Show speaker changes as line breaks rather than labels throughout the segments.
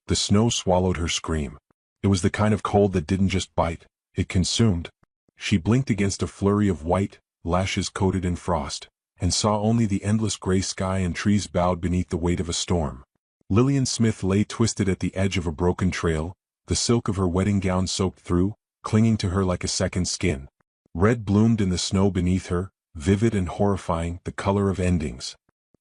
The snow swallowed her scream. It was the kind of cold that didn't just bite, it consumed. She blinked against a flurry of white, lashes coated in frost, and saw only the endless gray sky and trees bowed beneath the weight of a storm. Lillian Smith lay twisted at the edge of a broken trail, the silk of her wedding gown soaked through, clinging to her like a second skin. Red bloomed in the snow beneath her, vivid and horrifying, the color of endings.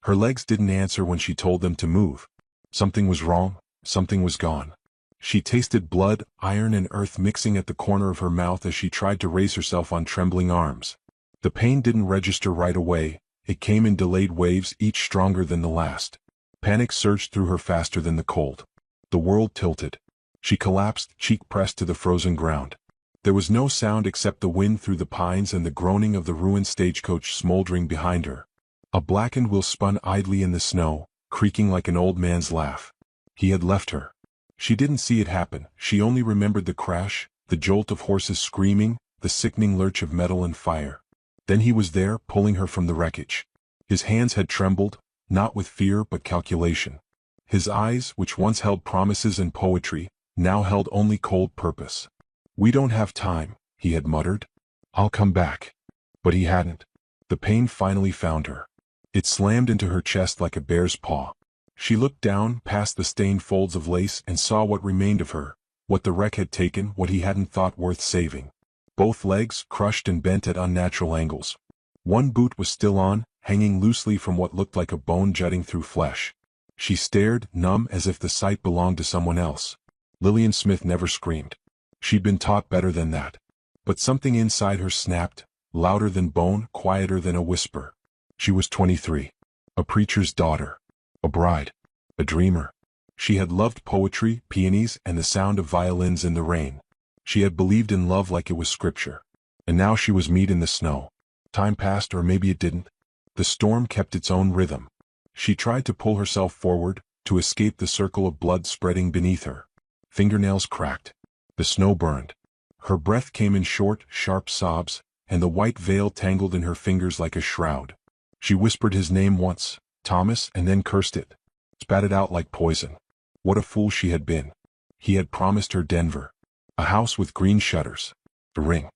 Her legs didn't answer when she told them to move. Something was wrong, something was gone. She tasted blood, iron and earth mixing at the corner of her mouth as she tried to raise herself on trembling arms. The pain didn't register right away, it came in delayed waves, each stronger than the last. Panic surged through her faster than the cold. The world tilted. She collapsed, cheek pressed to the frozen ground. There was no sound except the wind through the pines and the groaning of the ruined stagecoach smoldering behind her. A blackened wheel spun idly in the snow, creaking like an old man's laugh. He had left her. She didn't see it happen, she only remembered the crash, the jolt of horses screaming, the sickening lurch of metal and fire. Then he was there, pulling her from the wreckage. His hands had trembled, not with fear but calculation. His eyes, which once held promises and poetry, now held only cold purpose. "We don't have time," he had muttered. "I'll come back." But he hadn't. The pain finally found her. It slammed into her chest like a bear's paw. She looked down, past the stained folds of lace, and saw what remained of her, what the wreck had taken, what he hadn't thought worth saving. Both legs, crushed and bent at unnatural angles. One boot was still on, hanging loosely from what looked like a bone jutting through flesh. She stared, numb as if the sight belonged to someone else. Lillian Smith never screamed. She'd been taught better than that. But something inside her snapped, louder than bone, quieter than a whisper. She was 23. A preacher's daughter. A bride. A dreamer. She had loved poetry, peonies, and the sound of violins in the rain. She had believed in love like it was scripture. And now she was meat in the snow. Time passed, or maybe it didn't. The storm kept its own rhythm. She tried to pull herself forward, to escape the circle of blood spreading beneath her. Fingernails cracked. The snow burned. Her breath came in short, sharp sobs, and the white veil tangled in her fingers like a shroud. She whispered his name once, Thomas, and then cursed it. Spat it out like poison. What a fool she had been. He had promised her Denver. A house with green shutters. A ring.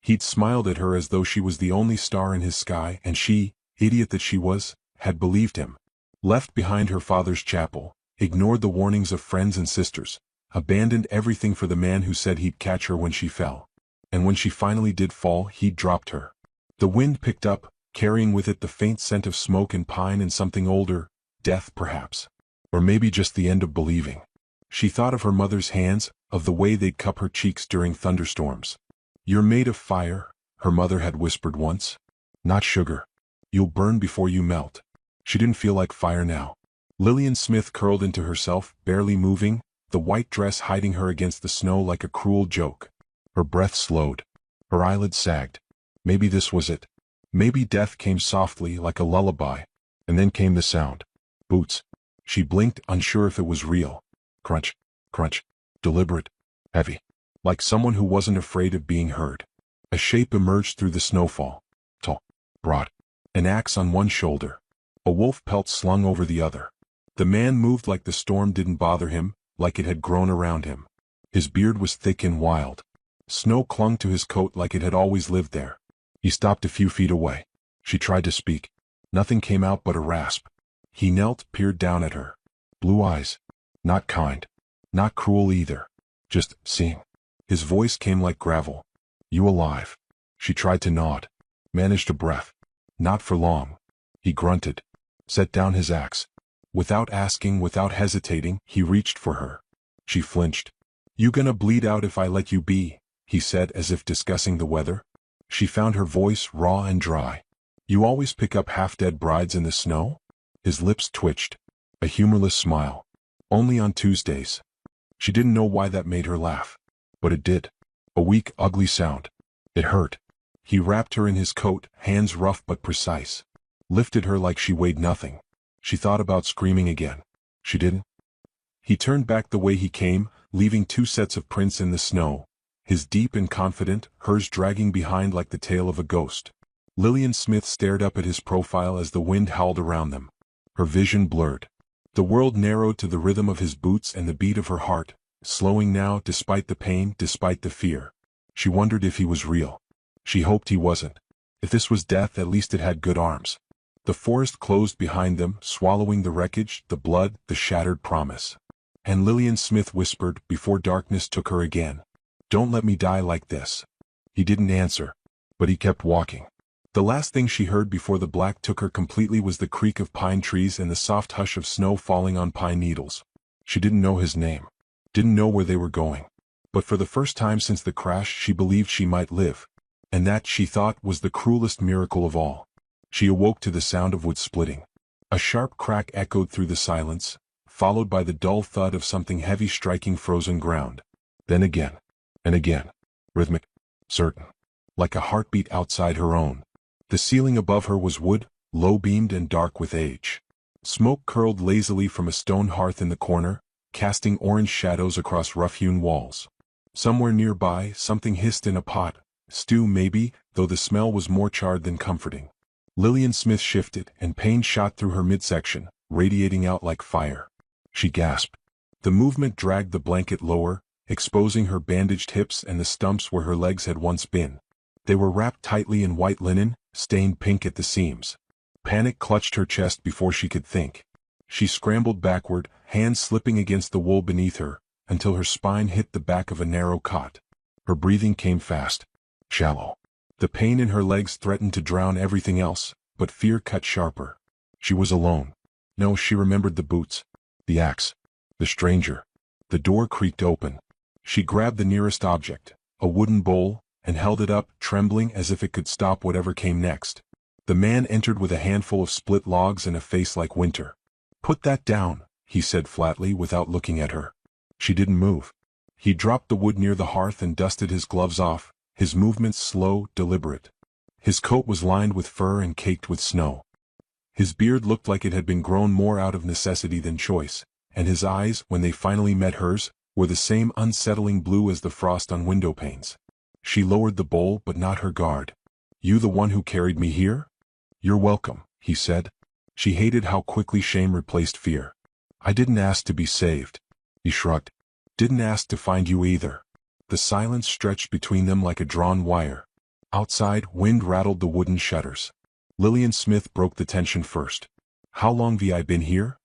He'd smiled at her as though she was the only star in his sky, and she, idiot that she was, had believed him. Left behind her father's chapel, ignored the warnings of friends and sisters, abandoned everything for the man who said he'd catch her when she fell. And when she finally did fall, he'd dropped her. The wind picked up, carrying with it the faint scent of smoke and pine and something older, death perhaps. Or maybe just the end of believing. She thought of her mother's hands, of the way they'd cup her cheeks during thunderstorms. "You're made of fire," her mother had whispered once. "Not sugar. You'll burn before you melt." She didn't feel like fire now. Lillian Smith curled into herself, barely moving, the white dress hiding her against the snow like a cruel joke. Her breath slowed. Her eyelids sagged. Maybe this was it. Maybe death came softly, like a lullaby. And then came the sound. Boots. She blinked, unsure if it was real. Crunch. Crunch. Deliberate. Heavy. Like someone who wasn't afraid of being heard. A shape emerged through the snowfall. Tall. Broad. An axe on one shoulder. A wolf pelt slung over the other. The man moved like the storm didn't bother him, like it had grown around him. His beard was thick and wild. Snow clung to his coat like it had always lived there. He stopped a few feet away. She tried to speak. Nothing came out but a rasp. He knelt, peered down at her. Blue eyes. Not kind. Not cruel either. Just seeing. His voice came like gravel. "You alive?" She tried to nod. Managed a breath. Not for long. He grunted. Set down his axe. Without asking, without hesitating, he reached for her. She flinched. "You gonna bleed out if I let you be?" he said as if discussing the weather. She found her voice raw and dry. "You always pick up half-dead brides in the snow?" His lips twitched. A humorless smile. "Only on Tuesdays." She didn't know why that made her laugh. But it did. A weak, ugly sound. It hurt. He wrapped her in his coat, hands rough but precise. Lifted her like she weighed nothing. She thought about screaming again. She didn't. He turned back the way he came, leaving two sets of prints in the snow. His deep and confident, hers dragging behind like the tail of a ghost. Lillian Smith stared up at his profile as the wind howled around them. Her vision blurred. The world narrowed to the rhythm of his boots and the beat of her heart, slowing now despite the pain, despite the fear. She wondered if he was real. She hoped he wasn't. If this was death, at least it had good arms. The forest closed behind them, swallowing the wreckage, the blood, the shattered promise. And Lillian Smith whispered, before darkness took her again, "Don't let me die like this." He didn't answer, but he kept walking. The last thing she heard before the black took her completely was the creak of pine trees and the soft hush of snow falling on pine needles. She didn't know his name, didn't know where they were going. But for the first time since the crash, she believed she might live. And that, she thought, was the cruelest miracle of all. She awoke to the sound of wood splitting. A sharp crack echoed through the silence, followed by the dull thud of something heavy striking frozen ground. Then again, and again, rhythmic, certain, like a heartbeat outside her own. The ceiling above her was wood, low-beamed and dark with age. Smoke curled lazily from a stone hearth in the corner, casting orange shadows across rough-hewn walls. Somewhere nearby, something hissed in a pot, stew maybe, though the smell was more charred than comforting. Lillian Smith shifted, and pain shot through her midsection, radiating out like fire. She gasped. The movement dragged the blanket lower, exposing her bandaged hips and the stumps where her legs had once been. They were wrapped tightly in white linen, stained pink at the seams. Panic clutched her chest before she could think. She scrambled backward, hands slipping against the wool beneath her, until her spine hit the back of a narrow cot. Her breathing came fast, shallow. The pain in her legs threatened to drown everything else, but fear cut sharper. She was alone. No, she remembered the boots, the axe, the stranger. The door creaked open. She grabbed the nearest object, a wooden bowl, and held it up, trembling as if it could stop whatever came next. The man entered with a handful of split logs and a face like winter. "Put that down," he said flatly without looking at her. She didn't move. He dropped the wood near the hearth and dusted his gloves off, his movements slow, deliberate. His coat was lined with fur and caked with snow. His beard looked like it had been grown more out of necessity than choice, and his eyes, when they finally met hers, were the same unsettling blue as the frost on window panes. She lowered the bowl, but not her guard. "You the one who carried me here?" "You're welcome," he said. She hated how quickly shame replaced fear. "I didn't ask to be saved." He shrugged. "Didn't ask to find you either." The silence stretched between them like a drawn wire. Outside, wind rattled the wooden shutters. Lillian Smith broke the tension first. "How long have I been here?"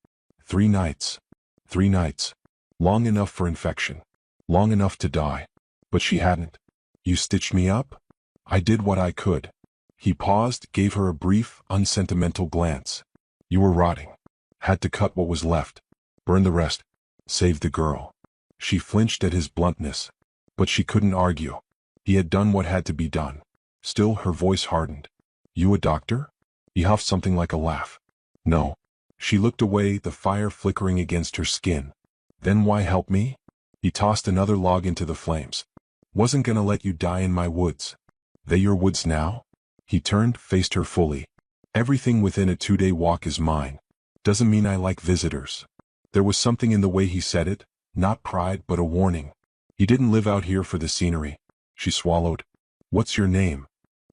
3 nights. 3 nights. Long enough for infection. Long enough to die. But she hadn't. "You stitched me up?" "I did what I could." He paused, gave her a brief, unsentimental glance. "You were rotting. Had to cut what was left. Burn the rest. Save the girl." She flinched at his bluntness. But she couldn't argue. He had done what had to be done. Still, her voice hardened. "You a doctor?" He huffed something like a laugh. "No." She looked away, the fire flickering against her skin. "Then why help me?" He tossed another log into the flames. "Wasn't gonna let you die in my woods." "They your woods now?" He turned, faced her fully. "Everything within a 2-day walk is mine. Doesn't mean I like visitors." There was something in the way he said it, not pride but a warning. "He didn't live out here for the scenery." She swallowed. "What's your name?"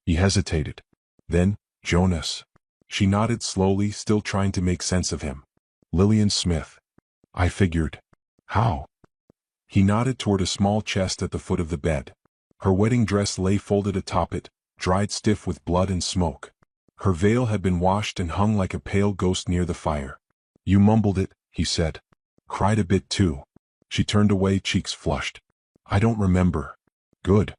He hesitated. Then, "Jonas." She nodded slowly, still trying to make sense of him. "Lillian Smith." "I figured." "How?" He nodded toward a small chest at the foot of the bed. Her wedding dress lay folded atop it, dried stiff with blood and smoke. Her veil had been washed and hung like a pale ghost near the fire. "You mumbled it," he said. "Cried a bit too." She turned away, cheeks flushed. "I don't remember." "Good."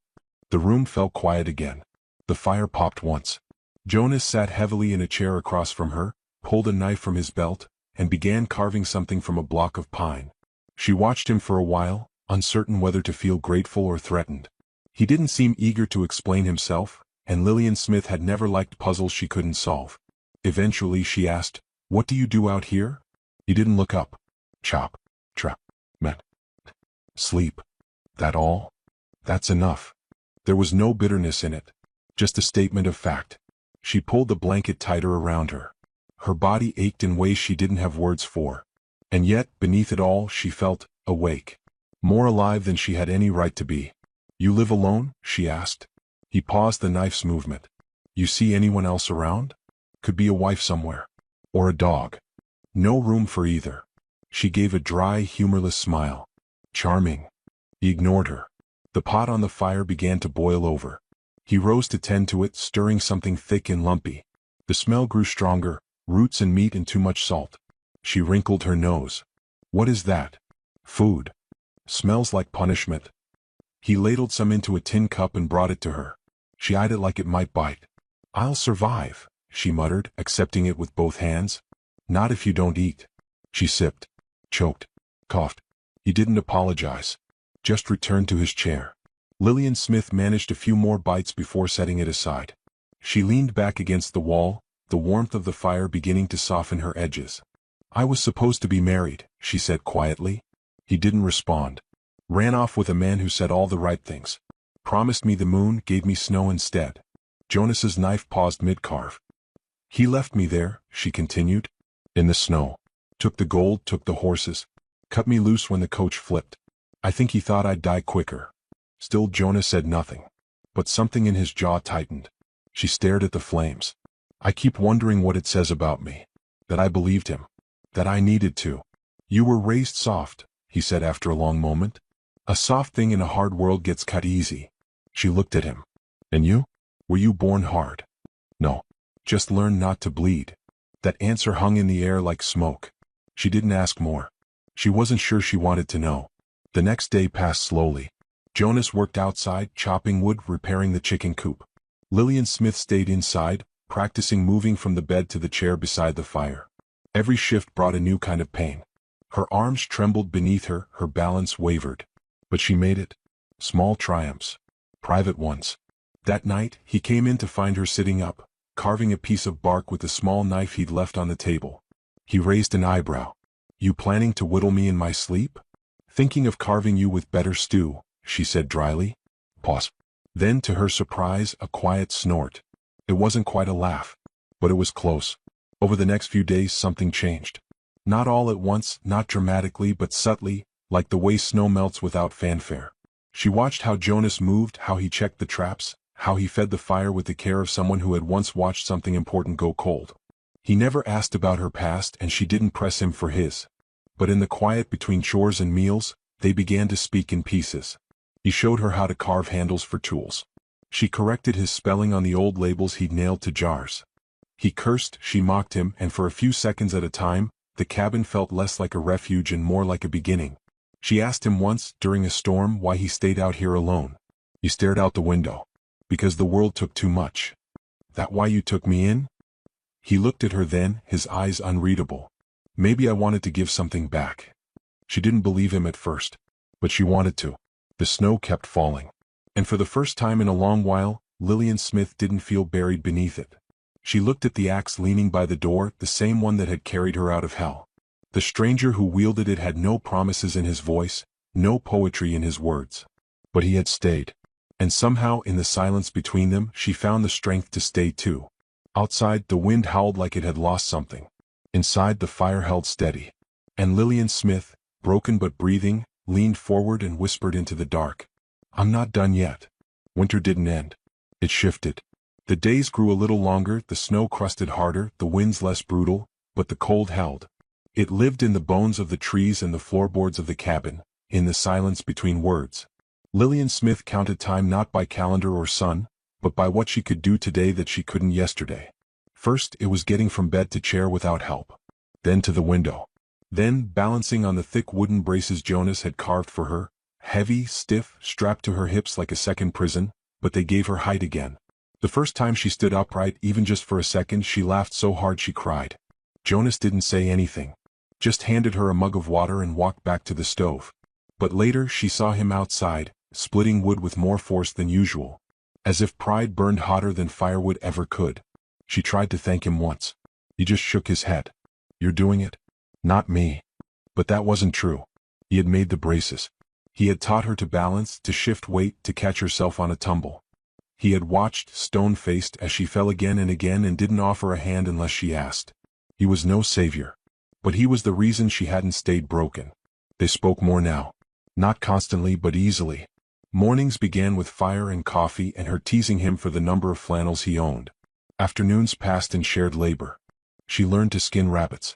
The room fell quiet again. The fire popped once. Jonas sat heavily in a chair across from her, pulled a knife from his belt, and began carving something from a block of pine. She watched him for a while, uncertain whether to feel grateful or threatened. He didn't seem eager to explain himself, and Lillian Smith had never liked puzzles she couldn't solve. Eventually she asked, "What do you do out here?" He didn't look up. "Chop, trap, met, sleep." "That all?" "That's enough." There was no bitterness in it, just a statement of fact. She pulled the blanket tighter around her. Her body ached in ways she didn't have words for. And yet, beneath it all, she felt awake. More alive than she had any right to be. "You live alone?" she asked. He paused the knife's movement. "You see anyone else around?" "Could be a wife somewhere. Or a dog." "No room for either." She gave a dry, humorless smile. Charming. He ignored her. The pot on the fire began to boil over. He rose to tend to it, stirring something thick and lumpy. The smell grew stronger, roots and meat and too much salt. She wrinkled her nose. What is that? Food. Smells like punishment. He ladled some into a tin cup and brought it to her. She eyed it like it might bite. I'll survive, she muttered, accepting it with both hands. Not if you don't eat. She sipped, choked, coughed. He didn't apologize. Just returned to his chair. Lillian Smith managed a few more bites before setting it aside. She leaned back against the wall, the warmth of the fire beginning to soften her edges. I was supposed to be married, she said quietly. He didn't respond. Ran off with a man who said all the right things. Promised me the moon, gave me snow instead. Jonas's knife paused mid-carve. He left me there, she continued. In the snow. Took the gold, took the horses. Cut me loose when the coach flipped. I think he thought I'd die quicker. Still Jonas said nothing. But something in his jaw tightened. She stared at the flames. I keep wondering what it says about me. That I believed him. That I needed to. You were raised soft, he said after a long moment. A soft thing in a hard world gets cut easy. She looked at him. And you? Were you born hard? No. Just learn not to bleed. That answer hung in the air like smoke. She didn't ask more. She wasn't sure she wanted to know. The next day passed slowly. Jonas worked outside, chopping wood, repairing the chicken coop. Lillian Smith stayed inside, practicing moving from the bed to the chair beside the fire. Every shift brought a new kind of pain. Her arms trembled beneath her, her balance wavered. But she made it. Small triumphs. Private ones. That night, he came in to find her sitting up, carving a piece of bark with the small knife he'd left on the table. He raised an eyebrow. You planning to whittle me in my sleep? Thinking of carving you with better stew, she said dryly. Pause. Then, to her surprise, a quiet snort. It wasn't quite a laugh. But it was close. Over the next few days something changed. Not all at once, not dramatically, but subtly, like the way snow melts without fanfare. She watched how Jonas moved, how he checked the traps, how he fed the fire with the care of someone who had once watched something important go cold. He never asked about her past and she didn't press him for his. But in the quiet between chores and meals, they began to speak in pieces. He showed her how to carve handles for tools. She corrected his spelling on the old labels he'd nailed to jars. He cursed, she mocked him, and for a few seconds at a time, the cabin felt less like a refuge and more like a beginning. She asked him once, during a storm, why he stayed out here alone. He stared out the window. Because the world took too much. That why you took me in? He looked at her then, his eyes unreadable. Maybe I wanted to give something back. She didn't believe him at first. But she wanted to. The snow kept falling. And for the first time in a long while, Lillian Smith didn't feel buried beneath it. She looked at the axe leaning by the door, the same one that had carried her out of hell. The stranger who wielded it had no promises in his voice, no poetry in his words. But he had stayed. And somehow, in the silence between them, she found the strength to stay too. Outside, the wind howled like it had lost something. Inside, the fire held steady. And Lillian Smith, broken but breathing, leaned forward and whispered into the dark. I'm not done yet. Winter didn't end. It shifted. The days grew a little longer, the snow crusted harder, the winds less brutal, but the cold held. It lived in the bones of the trees and the floorboards of the cabin, in the silence between words. Lillian Smith counted time not by calendar or sun, but by what she could do today that she couldn't yesterday. First, it was getting from bed to chair without help. Then to the window. Then, balancing on the thick wooden braces Jonas had carved for her, heavy, stiff, strapped to her hips like a second prison, but they gave her height again. The first time she stood upright, even just for a second, she laughed so hard she cried. Jonas didn't say anything. Just handed her a mug of water and walked back to the stove. But later she saw him outside, splitting wood with more force than usual. As if pride burned hotter than firewood ever could. She tried to thank him once. He just shook his head. You're doing it? Not me. But that wasn't true. He had made the braces. He had taught her to balance, to shift weight, to catch herself on a tumble. He had watched, stone-faced, as she fell again and again and didn't offer a hand unless she asked. He was no savior. But he was the reason she hadn't stayed broken. They spoke more now. Not constantly but easily. Mornings began with fire and coffee and her teasing him for the number of flannels he owned. Afternoons passed in shared labor. She learned to skin rabbits.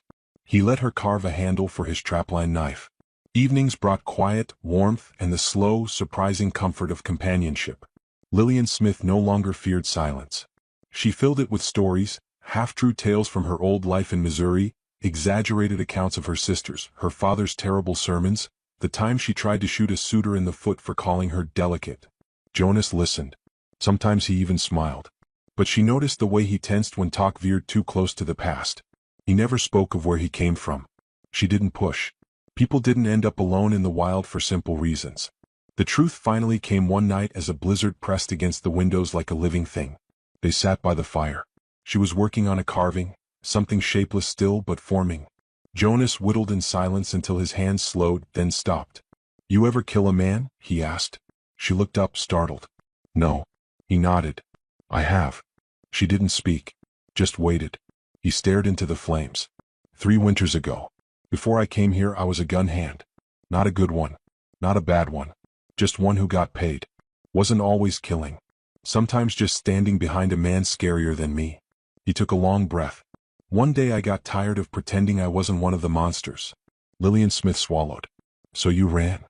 He let her carve a handle for his trapline knife. Evenings brought quiet, warmth, and the slow, surprising comfort of companionship. Lillian Smith no longer feared silence. She filled it with stories, half-true tales from her old life in Missouri, exaggerated accounts of her sisters, her father's terrible sermons, the time she tried to shoot a suitor in the foot for calling her delicate. Jonas listened. Sometimes he even smiled. But she noticed the way he tensed when talk veered too close to the past. He never spoke of where he came from. She didn't push. People didn't end up alone in the wild for simple reasons. The truth finally came one night as a blizzard pressed against the windows like a living thing. They sat by the fire. She was working on a carving, something shapeless still but forming. Jonas whittled in silence until his hands slowed, then stopped. "You ever kill a man?" he asked. She looked up, startled. "No." He nodded. "I have." She didn't speak, just waited. He stared into the flames. 3 winters ago. Before I came here I was a gun hand. Not a good one. Not a bad one. Just one who got paid. Wasn't always killing. Sometimes just standing behind a man scarier than me. He took a long breath. "One day I got tired of pretending I wasn't one of the monsters." Lillian Smith swallowed. "So you ran?"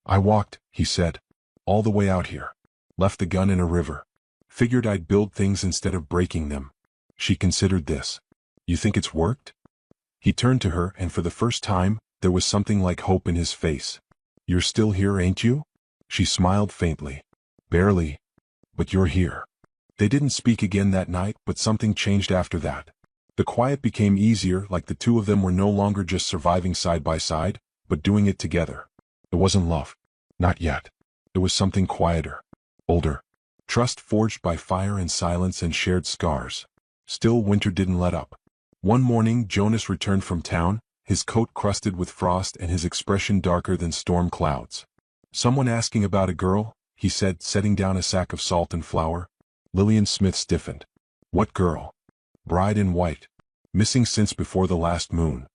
"I walked," he said. "All the way out here. Left the gun in a river. Figured I'd build things instead of breaking them." She considered this. "You think it's worked?" He turned to her, and for the first time, there was something like hope in his face. "You're still here, ain't you?" She smiled faintly. "Barely. But you're here." They didn't speak again that night, but something changed after that. The quiet became easier, like the two of them were no longer just surviving side by side, but doing it together. It wasn't love. Not yet. It was something quieter. Older. Trust forged by fire and silence and shared scars. Still, winter didn't let up. One morning Jonas returned from town, his coat crusted with frost and his expression darker than storm clouds. "Someone asking about a girl," he said, setting down a sack of salt and flour. Lillian Smith stiffened. "What girl?" "Bride in white. Missing since before the last moon."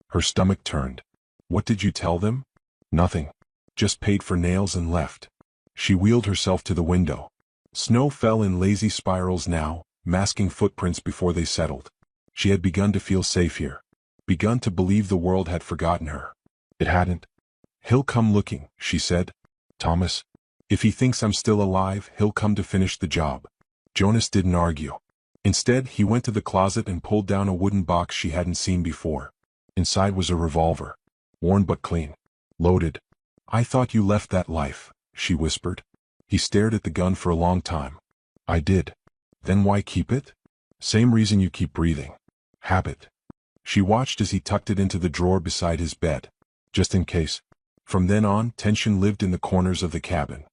Her stomach turned. "What did you tell them?" "Nothing. Just paid for nails and left." She wheeled herself to the window. Snow fell in lazy spirals now, masking footprints before they settled. She had begun to feel safe here. Begun to believe the world had forgotten her. It hadn't. "He'll come looking," she said. "Thomas. If he thinks I'm still alive, he'll come to finish the job." Jonas didn't argue. Instead, he went to the closet and pulled down a wooden box she hadn't seen before. Inside was a revolver. Worn but clean. Loaded. "I thought you left that life," she whispered. He stared at the gun for a long time. "I did." "Then why keep it?" "Same reason you keep breathing. Habit." She watched as he tucked it into the drawer beside his bed. Just in case. From then on, tension lived in the corners of the cabin.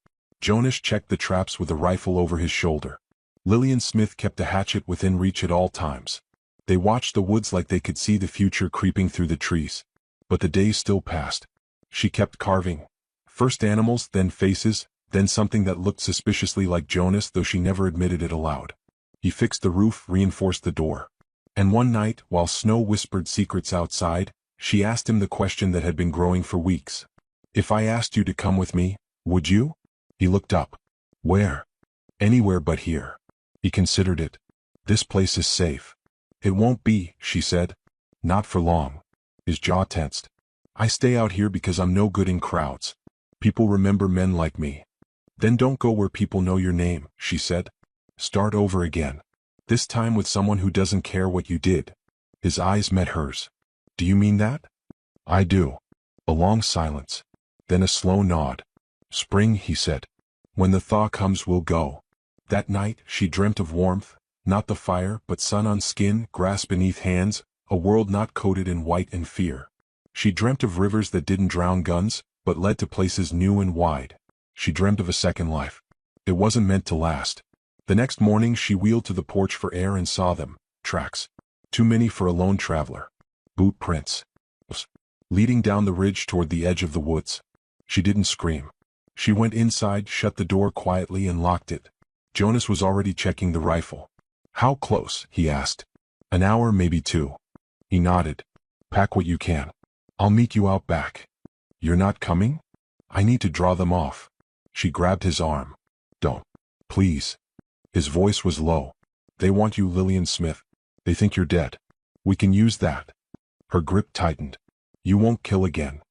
Jonas checked the traps with a rifle over his shoulder. Lillian Smith kept a hatchet within reach at all times. They watched the woods like they could see the future creeping through the trees. But the days still passed. She kept carving. First animals, then faces, then something that looked suspiciously like Jonas, though she never admitted it aloud. He fixed the roof, reinforced the door. And one night, while snow whispered secrets outside, she asked him the question that had been growing for weeks. "If I asked you to come with me, would you?" He looked up. "Where?" "Anywhere but here." He considered it. "This place is safe." "It won't be," she said. "Not for long." His jaw tensed. "I stay out here because I'm no good in crowds. People remember men like me." "Then don't go where people know your name," she said. "Start over again. This time with someone who doesn't care what you did." His eyes met hers. "Do you mean that?" "I do." A long silence. Then a slow nod. "Spring," he said. "When the thaw comes we'll go." That night, she dreamt of warmth, not the fire, but sun on skin, grass beneath hands, a world not coated in white and fear. She dreamt of rivers that didn't drown guns, but led to places new and wide. She dreamt of a second life. It wasn't meant to last. The next morning she wheeled to the porch for air and saw them. Tracks. Too many for a lone traveler. Boot prints. Leading down the ridge toward the edge of the woods. She didn't scream. She went inside, shut the door quietly and locked it. Jonas was already checking the rifle. "How close?" he asked. "An hour, maybe 2. He nodded. "Pack what you can. I'll meet you out back." "You're not coming?" "I need to draw them off." She grabbed his arm. "Don't. Please." His voice was low. "They want you, Lillian Smith. They think you're dead. We can use that." Her grip tightened. You won't kill again.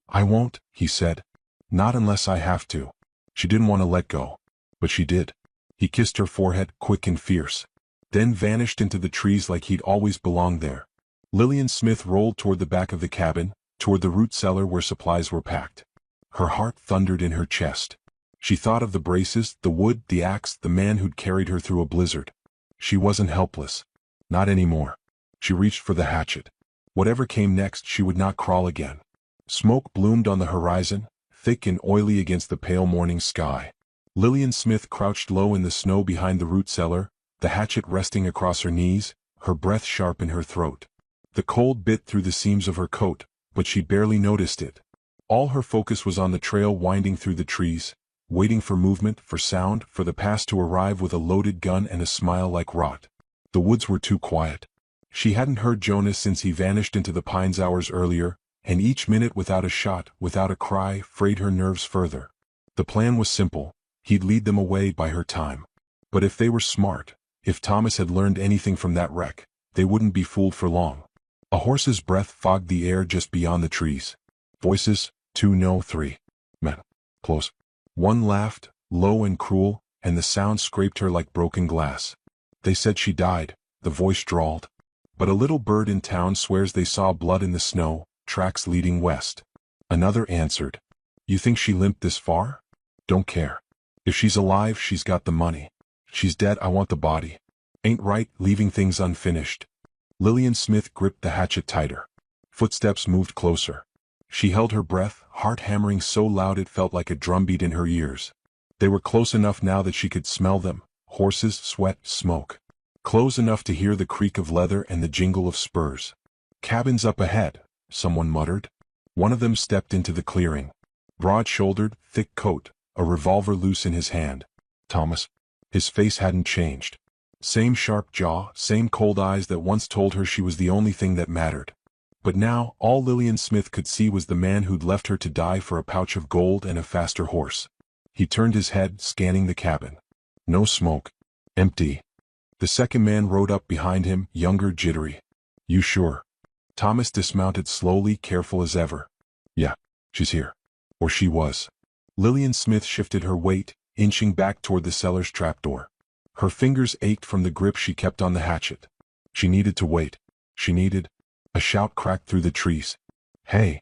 I won't, he said. Not unless I have to. She didn't want to let go. But she did. He kissed her forehead, quick and fierce. Then vanished into the trees like he'd always belonged there. Lillian Smith rolled toward the back of the cabin, toward the root cellar where supplies were packed. Her heart thundered in her chest. She thought of the braces, the wood, the axe, the man who'd carried her through a blizzard. She wasn't helpless. Not anymore. She reached for the hatchet. Whatever came next, she would not crawl again. Smoke bloomed on the horizon, thick and oily against the pale morning sky. Lillian Smith crouched low in the snow behind the root cellar, the hatchet resting across her knees, her breath sharp in her throat. The cold bit through the seams of her coat, but she barely noticed it. All her focus was on the trail winding through the trees, waiting for movement, for sound, for the past to arrive with a loaded gun and a smile like rot. The woods were too quiet. She hadn't heard Jonas since he vanished into the pines hours earlier, and each minute without a shot, without a cry, frayed her nerves further. The plan was simple. He'd lead them away by her time. But if they were smart, if Thomas had learned anything from that wreck, they wouldn't be fooled for long. A horse's breath fogged the air just beyond the trees. Voices, 2 no 3. Men. Close. One laughed, low and cruel, and the sound scraped her like broken glass. They said she died, the voice drawled. But a little bird in town swears they saw blood in the snow, tracks leading west. Another answered. You think she limped this far? Don't care. If she's alive, she's got the money. She's dead, I want the body. Ain't right, leaving things unfinished. Lillian Smith gripped the hatchet tighter. Footsteps moved closer. She held her breath, heart hammering so loud it felt like a drumbeat in her ears. They were close enough now that she could smell them, horses, sweat, smoke. Close enough to hear the creak of leather and the jingle of spurs. Cabins up ahead, someone muttered. One of them stepped into the clearing. Broad-shouldered, thick coat, a revolver loose in his hand. Thomas. His face hadn't changed. Same sharp jaw, same cold eyes that once told her she was the only thing that mattered. But now, all Lillian Smith could see was the man who'd left her to die for a pouch of gold and a faster horse. He turned his head, scanning the cabin. No smoke. Empty. The second man rode up behind him, younger, jittery. You sure? Thomas dismounted slowly, careful as ever. Yeah, she's here. Or she was. Lillian Smith shifted her weight, inching back toward the cellar's trapdoor. Her fingers ached from the grip she kept on the hatchet. She needed to wait. She needed... A shout cracked through the trees. Hey!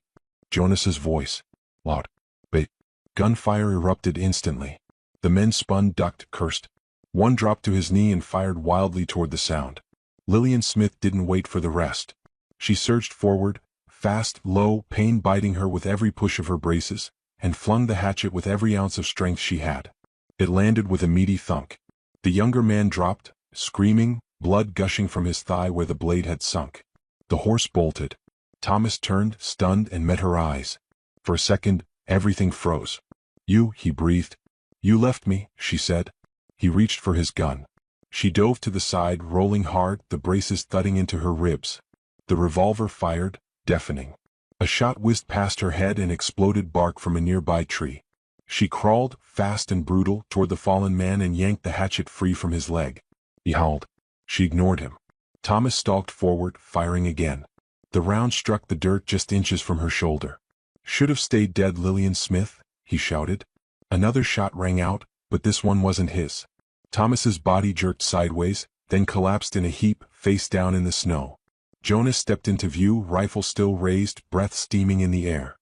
Jonas's voice. Loud. Bait. Gunfire erupted instantly. The men spun, ducked, cursed. One dropped to his knee and fired wildly toward the sound. Lillian Smith didn't wait for the rest. She surged forward, fast, low, pain biting her with every push of her braces, and flung the hatchet with every ounce of strength she had. It landed with a meaty thunk. The younger man dropped, screaming, blood gushing from his thigh where the blade had sunk. The horse bolted. Thomas turned, stunned, and met her eyes. For a second, everything froze. You, he breathed. You left me, she said. He reached for his gun. She dove to the side, rolling hard, the braces thudding into her ribs. The revolver fired, deafening. A shot whizzed past her head and exploded bark from a nearby tree. She crawled, fast and brutal, toward the fallen man and yanked the hatchet free from his leg. He howled. She ignored him. Thomas stalked forward, firing again. The round struck the dirt just inches from her shoulder. Should have stayed dead, Lillian Smith, he shouted. Another shot rang out, but this one wasn't his. Thomas's body jerked sideways, then collapsed in a heap, face down in the snow. Jonas stepped into view, rifle still raised, breath steaming in the air.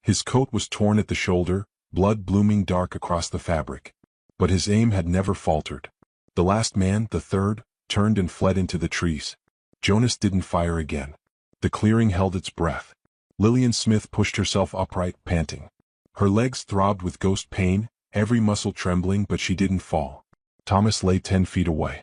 His coat was torn at the shoulder, blood blooming dark across the fabric. But his aim had never faltered. The last man, the third, turned and fled into the trees. Jonas didn't fire again. The clearing held its breath. Lillian Smith pushed herself upright, panting. Her legs throbbed with ghost pain, every muscle trembling, but she didn't fall. Thomas lay 10 feet away.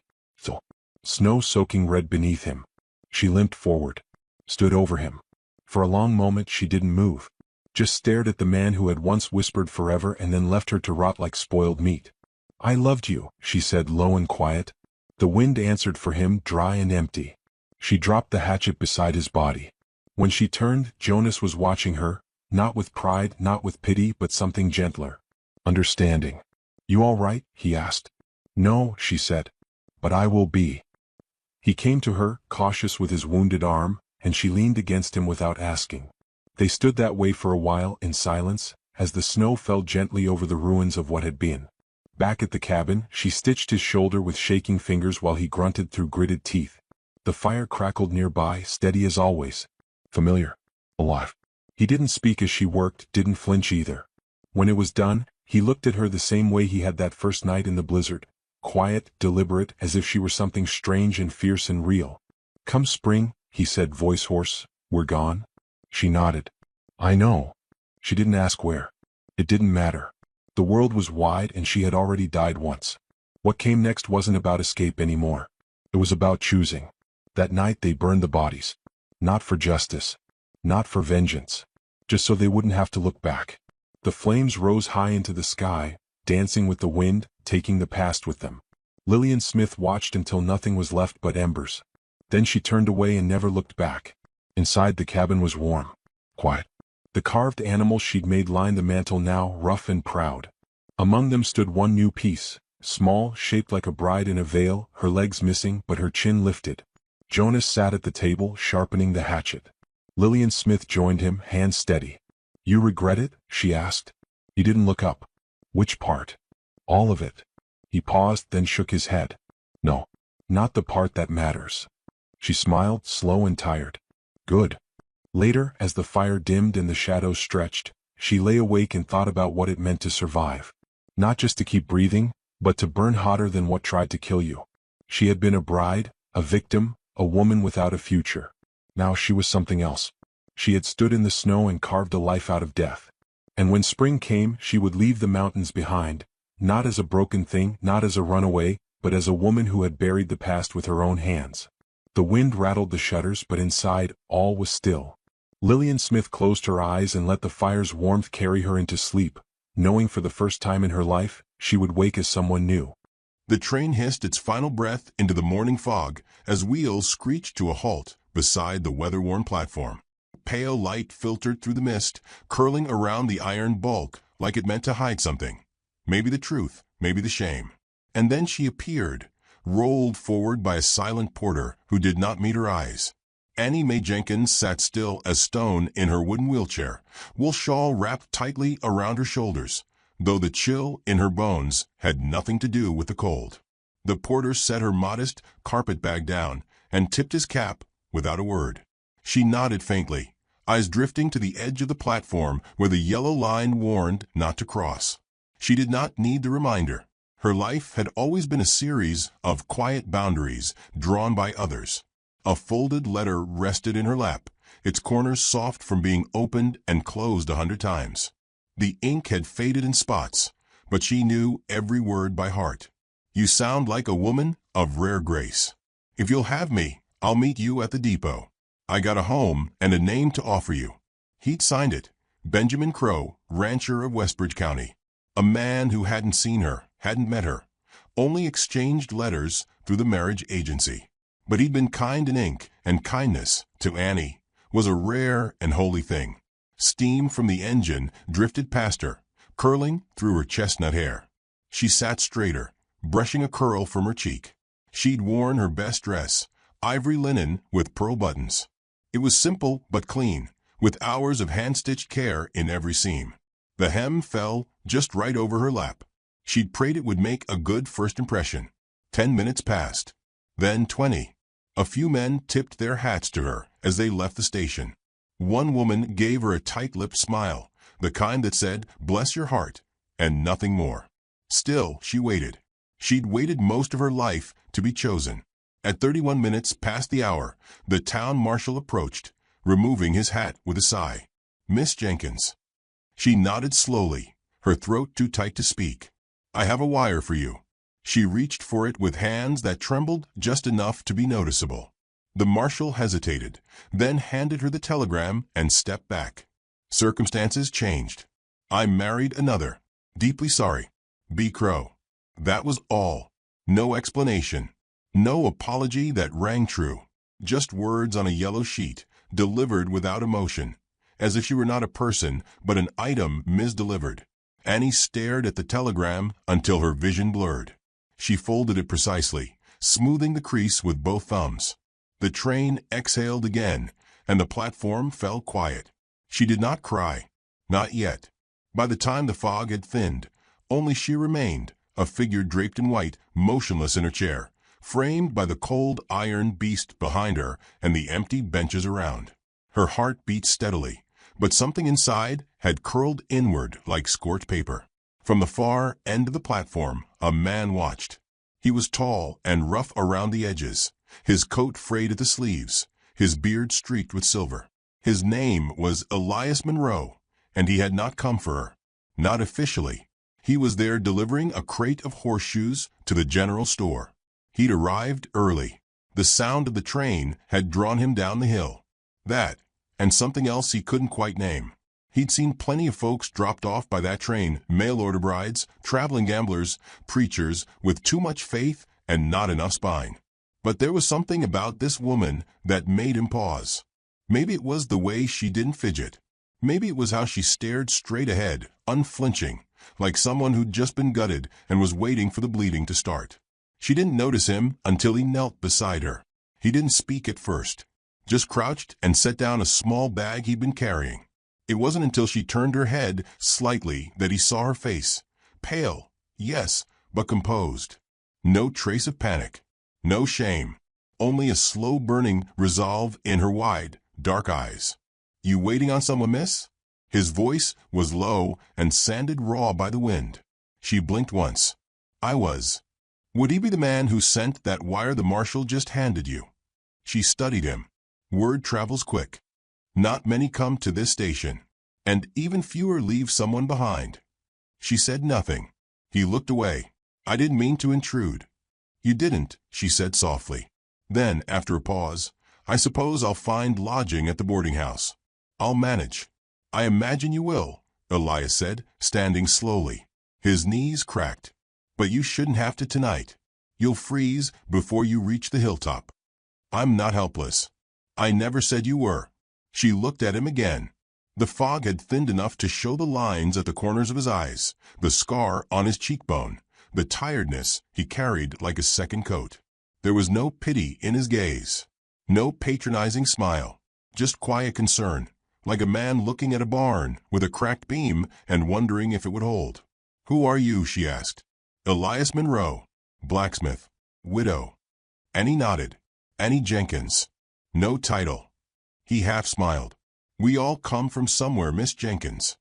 Snow soaking red beneath him. She limped forward. Stood over him. For a long moment she didn't move. Just stared at the man who had once whispered forever and then left her to rot like spoiled meat. I loved you, she said low and quiet. The wind answered for him, dry and empty. She dropped the hatchet beside his body. When she turned, Jonas was watching her, not with pride, not with pity, but something gentler. Understanding. You all right? He asked. No, she said. But I will be. He came to her, cautious with his wounded arm, and she leaned against him without asking. They stood that way for a while in silence, as the snow fell gently over the ruins of what had been. Back at the cabin, she stitched his shoulder with shaking fingers while he grunted through gritted teeth. The fire crackled nearby, steady as always. Familiar. Alive. He didn't speak as she worked, didn't flinch either. When it was done, he looked at her the same way he had that first night in the blizzard. Quiet, deliberate, as if she were something strange and fierce and real. "Come spring," he said, voice hoarse, "we're gone." She nodded. "I know." She didn't ask where. It didn't matter. The world was wide and she had already died once. What came next wasn't about escape anymore. It was about choosing. That night they burned the bodies. Not for justice. Not for vengeance. Just so they wouldn't have to look back. The flames rose high into the sky, dancing with the wind, taking the past with them. Lillian Smith watched until nothing was left but embers. Then she turned away and never looked back. Inside the cabin was warm. Quiet. The carved animals she'd made lined the mantel now, rough and proud. Among them stood one new piece, small, shaped like a bride in a veil, her legs missing but her chin lifted. Jonas sat at the table, sharpening the hatchet. Lillian Smith joined him, hands steady. "You regret it?" she asked. He didn't look up. "Which part?" "All of it." He paused, then shook his head. "No. Not the part that matters." She smiled, slow and tired. "Good." Later, as the fire dimmed and the shadows stretched, she lay awake and thought about what it meant to survive. Not just to keep breathing, but to burn hotter than what tried to kill you. She had been a bride, a victim, a woman without a future. Now she was something else. She had stood in the snow and carved a life out of death. And when spring came, she would leave the mountains behind, not as a broken thing, not as a runaway, but as a woman who had buried the past with her own hands. The wind rattled the shutters, but inside, all was still. Lillian Smith closed her eyes and let the fire's warmth carry her into sleep, knowing for the first time in her life, she would wake as someone new.
The train hissed its final breath into the morning fog as wheels screeched to a halt beside the weather-worn platform. Pale light filtered through the mist, curling around the iron bulk like it meant to hide something. Maybe the truth, maybe the shame. And then she appeared, rolled forward by a silent porter who did not meet her eyes. Annie Mae Jenkins sat still as stone in her wooden wheelchair, wool shawl wrapped tightly around her shoulders, though the chill in her bones had nothing to do with the cold. The porter set her modest carpet bag down and tipped his cap without a word. She nodded faintly, eyes drifting to the edge of the platform where the yellow line warned not to cross. She did not need the reminder. Her life had always been a series of quiet boundaries drawn by others. A folded letter rested in her lap, its corners soft from being opened and closed 100 times. The ink had faded in spots, but she knew every word by heart. "You sound like a woman of rare grace. If you'll have me, I'll meet you at the depot. I got a home and a name to offer you." He'd signed it, Benjamin Crow, rancher of Westbridge County. A man who hadn't seen her, hadn't met her, only exchanged letters through the marriage agency. But he'd been kind in ink, and kindness, to Annie, was a rare and holy thing. Steam from the engine drifted past her, curling through her chestnut hair. She sat straighter, brushing a curl from her cheek. She'd worn her best dress, ivory linen with pearl buttons. It was simple but clean, with hours of hand-stitched care in every seam. The hem fell just right over her lap. She'd prayed it would make a good first impression. 10 minutes passed. Then 20. A few men tipped their hats to her as they left the station. One woman gave her a tight-lipped smile, the kind that said, "Bless your heart," and nothing more. Still, she waited. She'd waited most of her life to be chosen. At 31 minutes past the hour, the town marshal approached, removing his hat with a sigh. "Miss Jenkins." She nodded slowly, her throat too tight to speak. "I have a wire for you." She reached for it with hands that trembled just enough to be noticeable. The marshal hesitated, then handed her the telegram and stepped back. "Circumstances changed. I married another. Deeply sorry. B. Crow." That was all. No explanation. No apology that rang true. Just words on a yellow sheet, delivered without emotion, as if she were not a person, but an item misdelivered. Annie stared at the telegram until her vision blurred. She folded it precisely, smoothing the crease with both thumbs. The train exhaled again, and the platform fell quiet. She did not cry. Not yet. By the time the fog had thinned, only she remained, a figure draped in white, motionless in her chair, framed by the cold iron beast behind her and the empty benches around. Her heart beat steadily, but something inside had curled inward like scorched paper. From the far end of the platform, a man watched. He was tall and rough around the edges, his coat frayed at the sleeves, his beard streaked with silver. His name was Elias Monroe, and he had not come for her. Not officially. He was there delivering a crate of horseshoes to the general store. He'd arrived early. The sound of the train had drawn him down the hill. That, and something else he couldn't quite name. He'd seen plenty of folks dropped off by that train, mail-order brides, traveling gamblers, preachers with too much faith and not enough spine. But there was something about this woman that made him pause. Maybe it was the way she didn't fidget. Maybe it was how she stared straight ahead, unflinching, like someone who'd just been gutted and was waiting for the bleeding to start. She didn't notice him until he knelt beside her. He didn't speak at first, just crouched and set down a small bag he'd been carrying. It wasn't until she turned her head slightly that he saw her face. Pale, yes, but composed. No trace of panic. No shame. Only a slow-burning resolve in her wide, dark eyes. "You waiting on someone, miss?" His voice was low and sanded raw by the wind. She blinked once. "I was." "Would he be the man who sent that wire the marshal just handed you?" She studied him. Word travels quick. Not many come to this station, and even fewer leave someone behind. She said nothing. He looked away. "I didn't mean to intrude." "You didn't," she said softly. Then, after a pause, "I suppose I'll find lodging at the boarding house. I'll manage." "I imagine you will," Elias said, standing slowly. His knees cracked. "But you shouldn't have to tonight. You'll freeze before you reach the hilltop." "I'm not helpless." "I never said you were." She looked at him again. The fog had thinned enough to show the lines at the corners of his eyes, the scar on his cheekbone, the tiredness he carried like a second coat. There was no pity in his gaze, no patronizing smile, just quiet concern, like a man looking at a barn with a cracked beam and wondering if it would hold. "Who are you?" she asked. "Elias Monroe, blacksmith, widow." Annie nodded. "Annie Jenkins." No title. He half smiled. "We all come from somewhere, Miss Jenkins."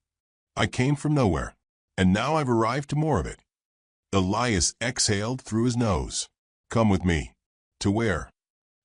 "I came from nowhere, and now I've arrived to more of it." Elias exhaled through his nose. "Come with me." "To where?"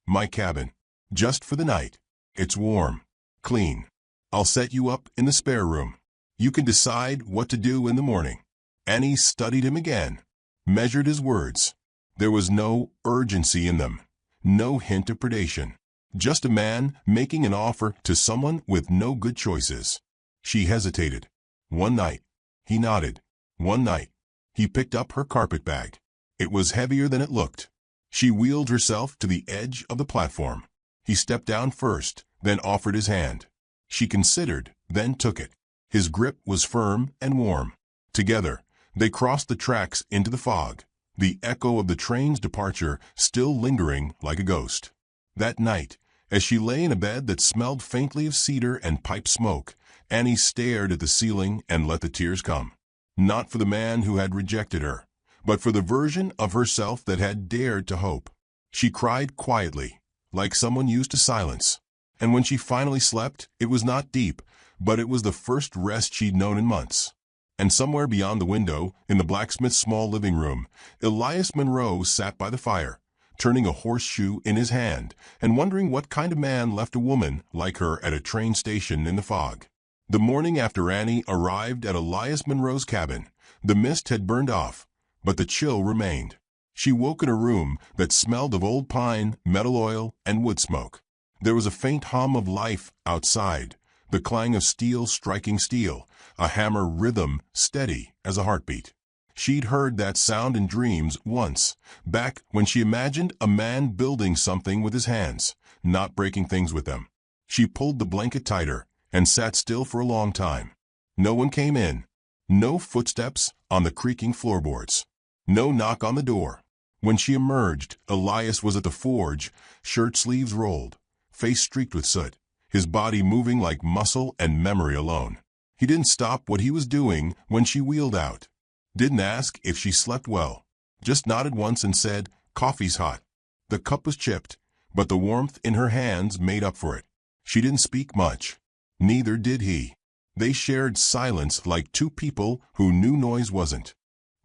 "My cabin. Just for the night. It's warm. Clean. I'll set you up in the spare room. You can decide what to do in the morning." Annie studied him again, measured his words. There was no urgency in them, no hint of predation. Just a man making an offer to someone with no good choices. She hesitated. "One night." He nodded. "One night." He picked up her carpet bag. It was heavier than it looked. She wheeled herself to the edge of the platform. He stepped down first, then offered his hand. She considered, then took it. His grip was firm and warm. Together, they crossed the tracks into the fog, the echo of the train's departure still lingering like a ghost. That night, as she lay in a bed that smelled faintly of cedar and pipe smoke, Annie stared at the ceiling and let the tears come. Not for the man who had rejected her, but for the version of herself that had dared to hope. She cried quietly, like someone used to silence. And when she finally slept, it was not deep, but it was the first rest she'd known in months. And somewhere beyond the window, in the blacksmith's small living room, Elias Monroe sat by the fire, turning a horseshoe in his hand and wondering what kind of man left a woman like her at a train station in the fog. The morning after Annie arrived at Elias Monroe's cabin, the mist had burned off, but the chill remained. She woke in a room that smelled of old pine, metal oil, and wood smoke. There was a faint hum of life outside, the clang of steel striking steel, a hammer rhythm steady as a heartbeat. She'd heard that sound in dreams once, back when she imagined a man building something with his hands, not breaking things with them. She pulled the blanket tighter and sat still for a long time. No one came in. No footsteps on the creaking floorboards. No knock on the door. When she emerged, Elias was at the forge, shirt sleeves rolled, face streaked with soot, his body moving like muscle and memory alone. He didn't stop what he was doing when she wheeled out. Didn't ask if she slept well. Just nodded once and said, "Coffee's hot." The cup was chipped, but the warmth in her hands made up for it. She didn't speak much. Neither did he. They shared silence like two people who knew noise wasn't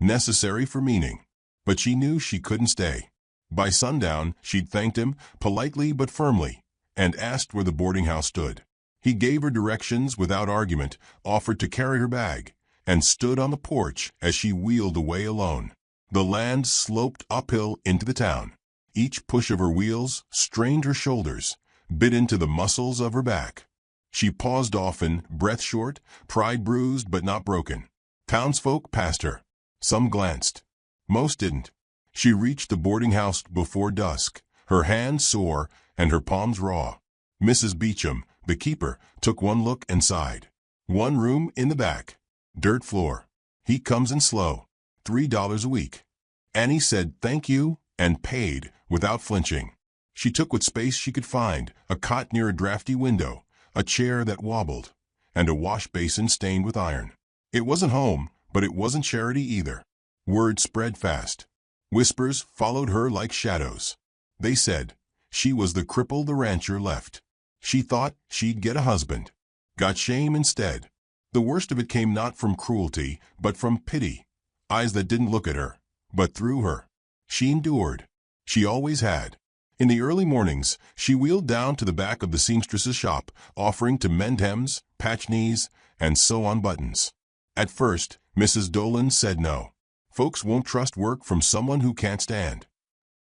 necessary for meaning. But she knew she couldn't stay. By sundown, she'd thanked him, politely but firmly, and asked where the boarding house stood. He gave her directions without argument, offered to carry her bag, and stood on the porch as she wheeled away alone. The land sloped uphill into the town. Each push of her wheels strained her shoulders, bit into the muscles of her back. She paused often, breath short, pride bruised but not broken. Townsfolk passed her. Some glanced. Most didn't. She reached the boarding house before dusk, her hands sore and her palms raw. Mrs. Beecham, the keeper, took one look and sighed. One room in the back. Dirt floor. He comes in slow. $3 a week. Annie said thank you and paid without flinching. She took what space she could find, a cot near a drafty window, a chair that wobbled, and a wash basin stained with iron. It wasn't home, but it wasn't charity either. Word spread fast. Whispers followed her like shadows. They said she was the cripple the rancher left. She thought she'd get a husband. Got shame instead. The worst of it came not from cruelty, but from pity. Eyes that didn't look at her, but through her. She endured. She always had. In the early mornings, she wheeled down to the back of the seamstress's shop, offering to mend hems, patch knees, and sew on buttons. At first, Mrs. Dolan said no. Folks won't trust work from someone who can't stand.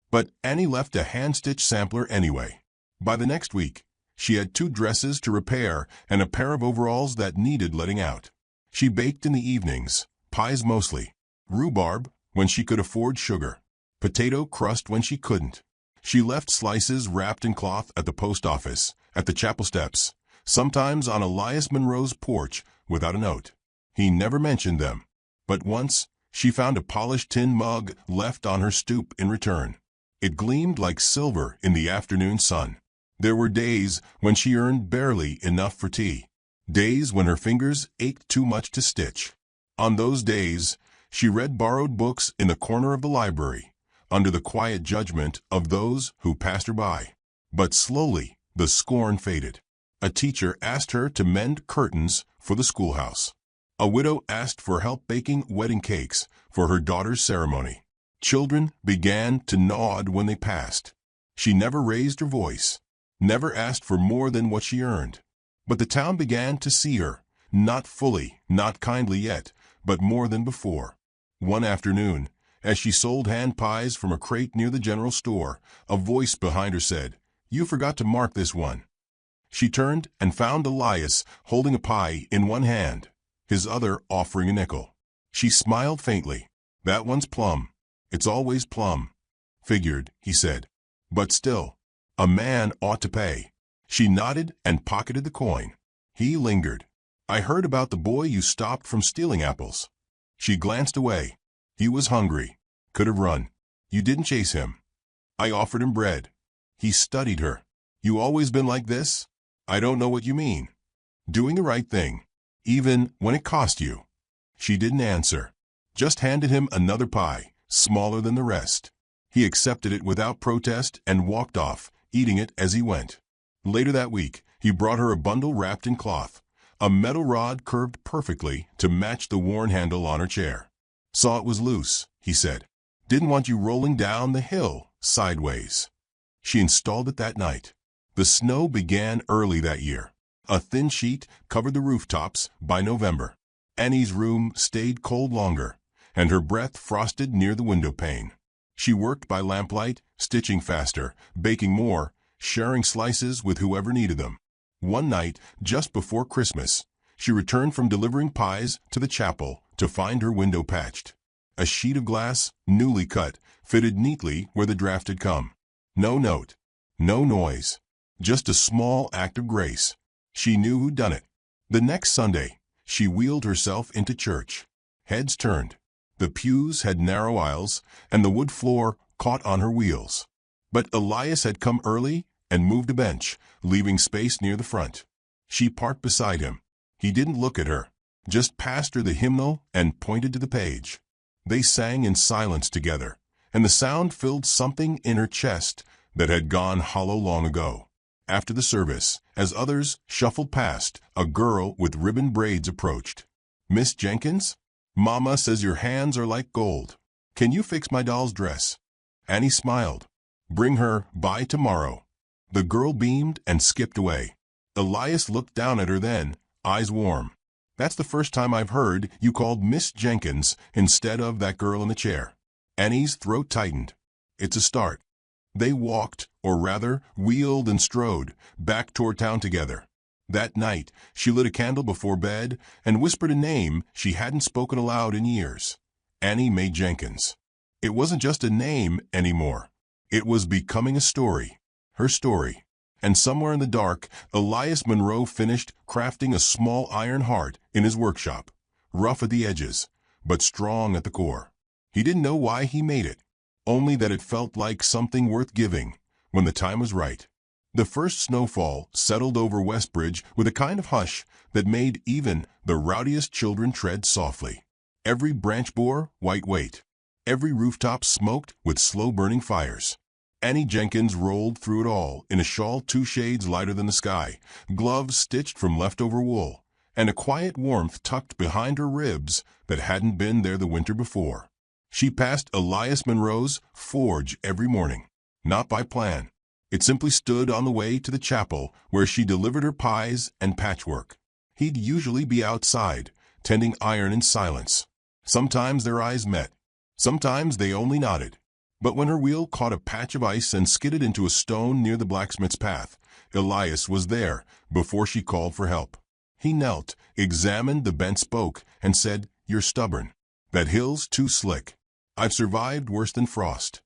But Annie left a hand-stitched sampler anyway. By the next week, she had 2 dresses to repair and a pair of overalls that needed letting out. She baked in the evenings, pies mostly, rhubarb when she could afford sugar, potato crust when she couldn't. She left slices wrapped in cloth at the post office, at the chapel steps, sometimes on Elias Monroe's porch without a note. He never mentioned them, but once she found a polished tin mug left on her stoop in return. It gleamed like silver in the afternoon sun. There were days when she earned barely enough for tea, days when her fingers ached too much to stitch. On those days, she read borrowed books in the corner of the library, under the quiet judgment of those who passed her by. But slowly, the scorn faded. A teacher asked her to mend curtains for the schoolhouse. A widow asked for help baking wedding cakes for her daughter's ceremony. Children began to nod when they passed. She never raised her voice, never asked for more than what she earned. But the town began to see her, not fully, not kindly yet, but more than before. One afternoon, as she sold hand pies from a crate near the general store, a voice behind her said, "You forgot to mark this one." She turned and found Elias holding a pie in one hand, his other offering a nickel. She smiled faintly. "That one's plum. It's always plum." "Figured," he said. "But still, a man ought to pay." She nodded and pocketed the coin. He lingered. "I heard about the boy you stopped from stealing apples." She glanced away. He was hungry. Could have run. "You didn't chase him." "I offered him bread." He studied her. "You always been like this?" "I don't know what you mean." "Doing the right thing, even when it cost you." She didn't answer. Just handed him another pie, smaller than the rest. He accepted it without protest and walked off, eating it as he went. Later that week, he brought her a bundle wrapped in cloth, a metal rod curved perfectly to match the worn handle on her chair. "Saw it was loose," he said. "Didn't want you rolling down the hill sideways." She installed it that night. The snow began early that year. A thin sheet covered the rooftops by November. Annie's room stayed cold longer, and her breath frosted near the window pane. She worked by lamplight, stitching faster, baking more, sharing slices with whoever needed them. One night, just before Christmas, she returned from delivering pies to the chapel to find her window patched. A sheet of glass, newly cut, fitted neatly where the draft had come. No note, no noise, just a small act of grace. She knew who'd done it. The next Sunday, she wheeled herself into church. Heads turned. The pews had narrow aisles, and the wood floor caught on her wheels. But Elias had come early and moved a bench, leaving space near the front. She parked beside him. He didn't look at her, just passed her the hymnal and pointed to the page. They sang in silence together, and the sound filled something in her chest that had gone hollow long ago. After the service, as others shuffled past, a girl with ribbon braids approached. "Miss Jenkins? Mama says your hands are like gold. Can you fix my doll's dress?" Annie smiled. "Bring her by tomorrow." The girl beamed and skipped away. Elias looked down at her then, eyes warm. "That's the first time I've heard you called Miss Jenkins instead of that girl in the chair." Annie's throat tightened. "It's a start." They walked, or rather, wheeled and strode, back toward town together. That night, she lit a candle before bed and whispered a name she hadn't spoken aloud in years. Annie Mae Jenkins. It wasn't just a name anymore. It was becoming a story. Her story. And somewhere in the dark, Elias Monroe finished crafting a small iron heart in his workshop, rough at the edges, but strong at the core. He didn't know why he made it, only that it felt like something worth giving when the time was right. The first snowfall settled over Westbridge with a kind of hush that made even the rowdiest children tread softly. Every branch bore white weight. Every rooftop smoked with slow-burning fires. Annie Jenkins rolled through it all in a shawl 2 shades lighter than the sky, gloves stitched from leftover wool, and a quiet warmth tucked behind her ribs that hadn't been there the winter before. She passed Elias Monroe's forge every morning, not by plan. It simply stood on the way to the chapel where she delivered her pies and patchwork. He'd usually be outside, tending iron in silence. Sometimes their eyes met. Sometimes they only nodded. But when her wheel caught a patch of ice and skidded into a stone near the blacksmith's path, Elias was there before she called for help. He knelt, examined the bent spoke, and said, "You're stubborn. That hill's too slick. I've survived worse than frost.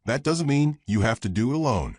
That doesn't mean you have to do it alone."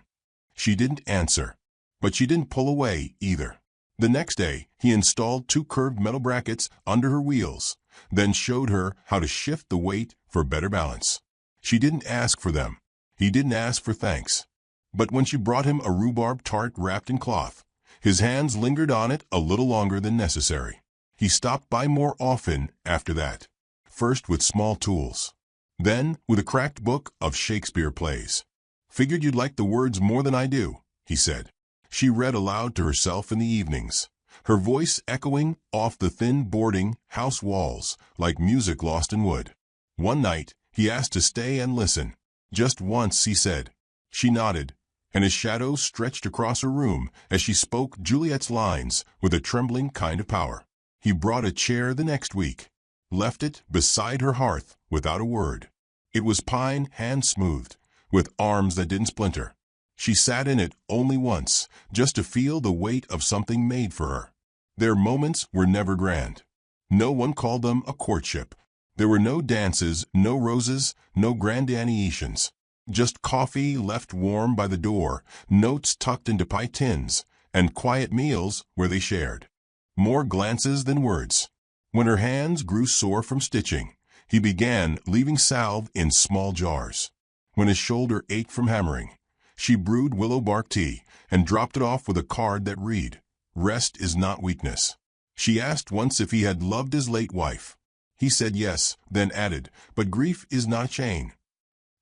She didn't answer, but she didn't pull away either. The next day, he installed 2 curved metal brackets under her wheels, then showed her how to shift the weight for better balance. She didn't ask for them. He didn't ask for thanks. But when she brought him a rhubarb tart wrapped in cloth, his hands lingered on it a little longer than necessary. He stopped by more often after that, first with small tools, then with a cracked book of Shakespeare plays. "Figured you'd like the words more than I do," he said. She read aloud to herself in the evenings, her voice echoing off the thin boarding house walls like music lost in wood. One night, he asked to stay and listen. Just once, he said. She nodded, and his shadow stretched across her room as she spoke Juliet's lines with a trembling kind of power. He brought a chair the next week, left it beside her hearth without a word. It was pine hand-smoothed, with arms that didn't splinter. She sat in it only once, just to feel the weight of something made for her. Their moments were never grand. No one called them a courtship. There were no dances, no roses, no grandianiations. Just coffee left warm by the door, notes tucked into pie tins, and quiet meals where they shared. More glances than words. When her hands grew sore from stitching, he began leaving salve in small jars. When his shoulder ached from hammering, she brewed willow bark tea and dropped it off with a card that read, "Rest is not weakness." She asked once if he had loved his late wife. He said yes, then added, "But grief is not a chain."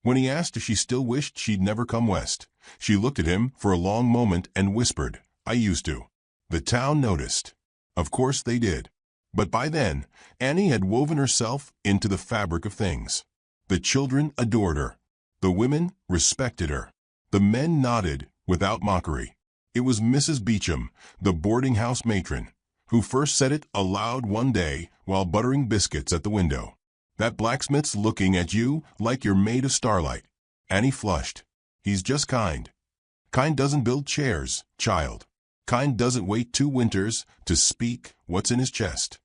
When he asked if she still wished she'd never come west, she looked at him for a long moment and whispered, "I used to." The town noticed. Of course they did. But by then, Annie had woven herself into the fabric of things. The children adored her. The women respected her. The men nodded without mockery. It was Mrs. Beecham, the boarding house matron, who first said it aloud one day while buttering biscuits at the window. "That blacksmith's looking at you like you're made of starlight." Annie flushed. "He's just kind. Kind doesn't build chairs, child. Kind doesn't wait 2 winters to speak what's in his chest."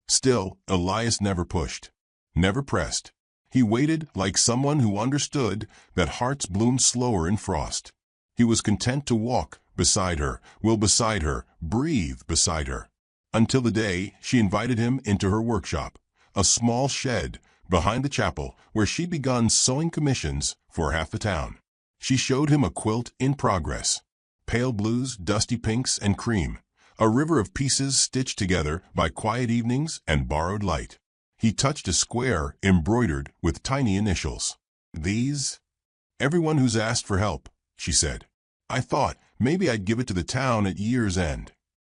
Still, Elias never pushed, never pressed. He waited like someone who understood that hearts bloom slower in frost. He was content to walk beside her, will beside her, breathe beside her, until the day she invited him into her workshop, a small shed behind the chapel where she'd begun sewing commissions for half the town. She showed him a quilt in progress, pale blues, dusty pinks, and cream. A river of pieces stitched together by quiet evenings and borrowed light. He touched a square embroidered with tiny initials. These? Everyone who's asked for help, she said. I thought maybe I'd give it to the town at year's end.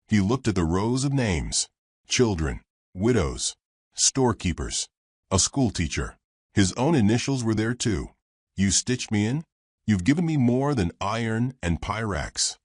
He looked at the rows of names. Children, widows, storekeepers, a schoolteacher. His own initials were there too. You stitched me in? You've given me more than iron and pyrax.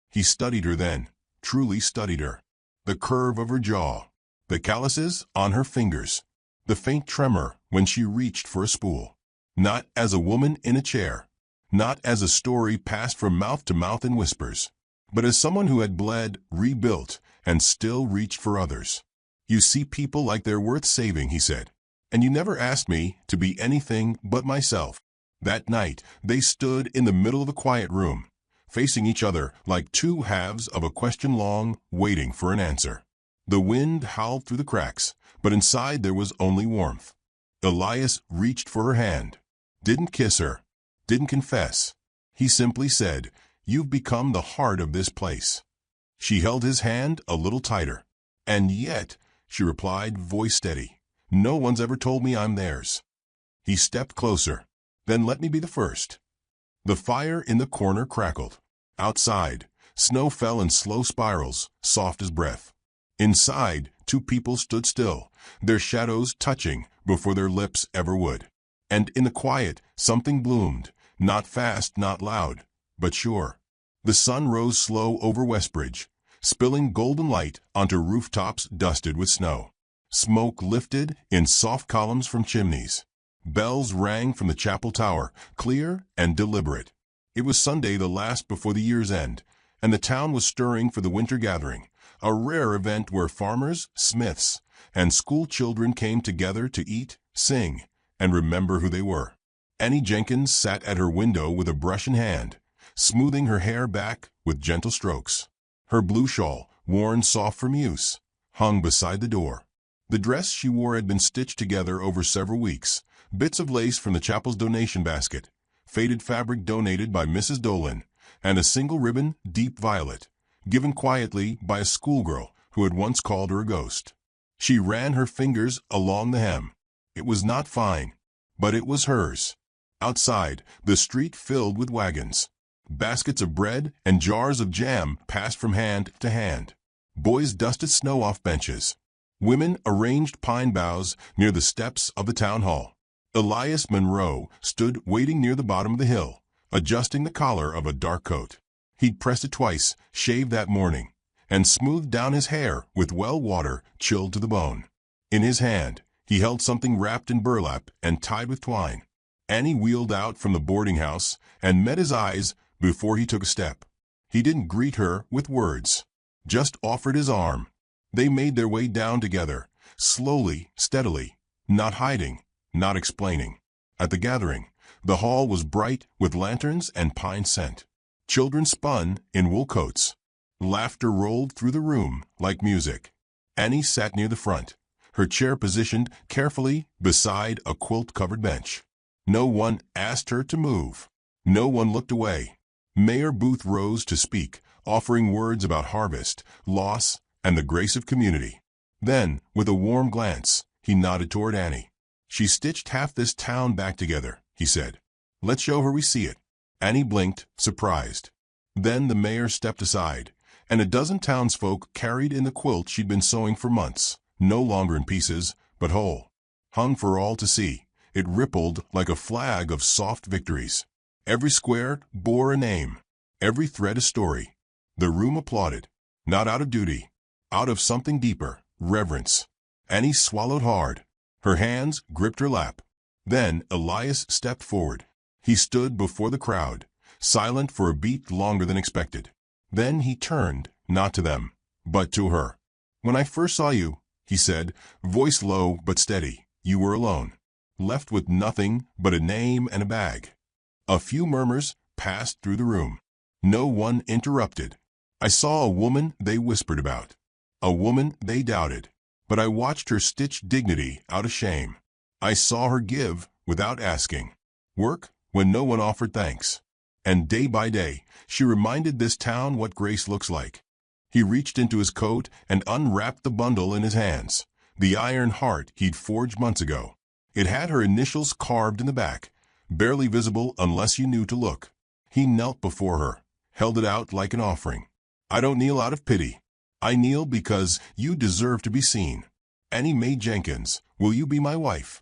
He studied her then, truly studied her. The curve of her jaw, the calluses on her fingers, the faint tremor when she reached for a spool. Not as a woman in a chair, not as a story passed from mouth to mouth in whispers, but as someone who had bled, rebuilt, and still reached for others. You see people like they're worth saving, he said, and you never asked me to be anything but myself. That night, they stood in the middle of a quiet room, facing each other like two halves of a question long, waiting for an answer. The wind howled through the cracks, but inside there was only warmth. Elias reached for her hand, didn't kiss her, didn't confess. He simply said, "You've become the heart of this place." She held his hand a little tighter. "And yet," she replied, voice steady, "no one's ever told me I'm theirs." He stepped closer. "Then let me be the first." The fire in the corner crackled. Outside, snow fell in slow spirals, soft as breath. Inside, two people stood still, their shadows touching before their lips ever would. And in the quiet, something bloomed, not fast, not loud, but sure. The sun rose slow over Westbridge, spilling golden light onto rooftops dusted with snow. Smoke lifted in soft columns from chimneys. Bells rang from the chapel tower, clear and deliberate. It was Sunday, the last before the year's end, and the town was stirring for the winter gathering, a rare event where farmers, smiths, and school children came together to eat, sing, and remember who they were. Annie Jenkins sat at her window with a brush in hand, smoothing her hair back with gentle strokes. Her blue shawl, worn soft from use, hung beside the door. The dress she wore had been stitched together over several weeks, bits of lace from the chapel's donation basket, faded fabric donated by Mrs. Dolan, and a single ribbon, deep violet, given quietly by a schoolgirl who had once called her a ghost. She ran her fingers along the hem. It was not fine, but it was hers. Outside, the street filled with wagons. Baskets of bread and jars of jam passed from hand to hand. Boys dusted snow off benches. Women arranged pine boughs near the steps of the town hall. Elias Monroe stood waiting near the bottom of the hill, adjusting the collar of a dark coat. He'd pressed it twice, shaved that morning, and smoothed down his hair with well water chilled to the bone. In his hand, he held something wrapped in burlap and tied with twine. Annie wheeled out from the boarding house and met his eyes before he took a step. He didn't greet her with words, just offered his arm. They made their way down together, slowly, steadily, not hiding, not explaining. At the gathering, the hall was bright with lanterns and pine scent. Children spun in wool coats. Laughter rolled through the room like music. Annie sat near the front, her chair positioned carefully beside a quilt-covered bench. No one asked her to move. No one looked away. Mayor Booth rose to speak, offering words about harvest, loss, and the grace of community. Then, with a warm glance, he nodded toward Annie. "She stitched half this town back together," he said. "Let's show her we see it." Annie blinked, surprised. Then the mayor stepped aside, and a dozen townsfolk carried in the quilt she'd been sewing for months, no longer in pieces, but whole. Hung for all to see, it rippled like a flag of soft victories. Every square bore a name, every thread a story. The room applauded, not out of duty, out of something deeper, reverence. Annie swallowed hard. Her hands gripped her lap. Then Elias stepped forward. He stood before the crowd, silent for a beat longer than expected. Then he turned, not to them, but to her. "When I first saw you," he said, voice low but steady, "you were alone, left with nothing but a name and a bag." A few murmurs passed through the room. No one interrupted. "I saw a woman they whispered about, a woman they doubted, but I watched her stitch dignity out of shame. I saw her give without asking, work when no one offered thanks. And day by day, she reminded this town what grace looks like. He reached into his coat and unwrapped the bundle in his hands, the iron heart he'd forged months ago. It had her initials carved in the back, barely visible unless you knew to look. He knelt before her, held it out like an offering. I don't kneel out of pity. I kneel because you deserve to be seen. Annie Mae Jenkins, will you be my wife?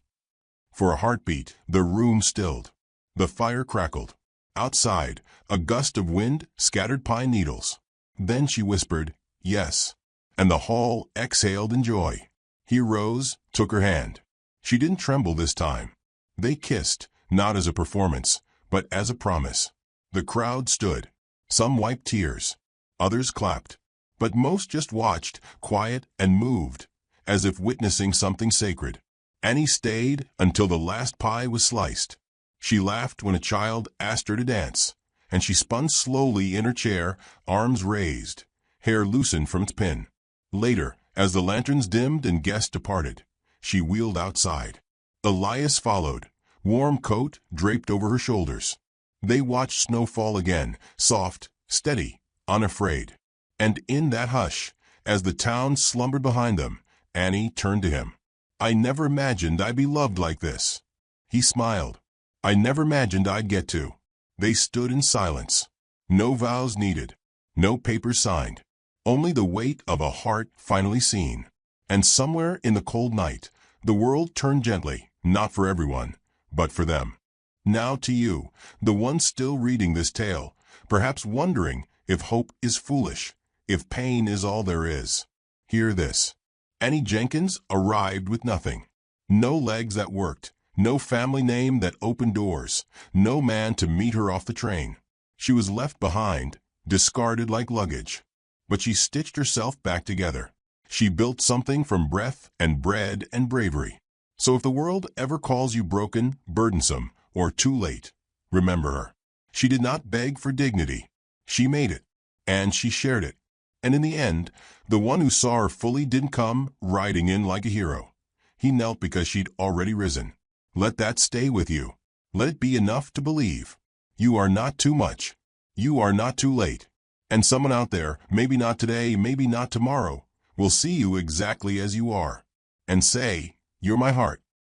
For a heartbeat, the room stilled. The fire crackled. Outside, a gust of wind scattered pine needles. Then she whispered, yes. And the hall exhaled in joy. He rose, took her hand. She didn't tremble this time. They kissed, not as a performance, but as a promise. The crowd stood. Some wiped tears. Others clapped. But most just watched, quiet and moved, as if witnessing something sacred. Annie stayed until the last pie was sliced. She laughed when a child asked her to dance, and she spun slowly in her chair, arms raised, hair loosened from its pin. Later, as the lanterns dimmed and guests departed, she wheeled outside. Elias followed, warm coat draped over her shoulders. They watched snow fall again, soft, steady, unafraid. And in that hush, as the town slumbered behind them, Annie turned to him. I never imagined I'd be loved like this. He smiled. I never imagined I'd get to. They stood in silence. No vows needed. No papers signed. Only the weight of a heart finally seen. And somewhere in the cold night, the world turned gently, not for everyone, but for them. Now to you, the one still reading this tale, perhaps wondering if hope is foolish, if pain is all there is. Hear this. Annie Jenkins arrived with nothing. No legs that worked. No family name that opened doors. No man to meet her off the train. She was left behind, discarded like luggage. But she stitched herself back together. She built something from breath and bread and bravery. So if the world ever calls you broken, burdensome, or too late, remember her. She did not beg for dignity. She made it, and she shared it. And in the end, the one who saw her fully didn't come riding in like a hero. He knelt because she'd already risen. Let that stay with you. Let it be enough to believe. You are not too much. You are not too late. And someone out there, maybe not today, maybe not tomorrow, will see you exactly as you are and say, you're my heart.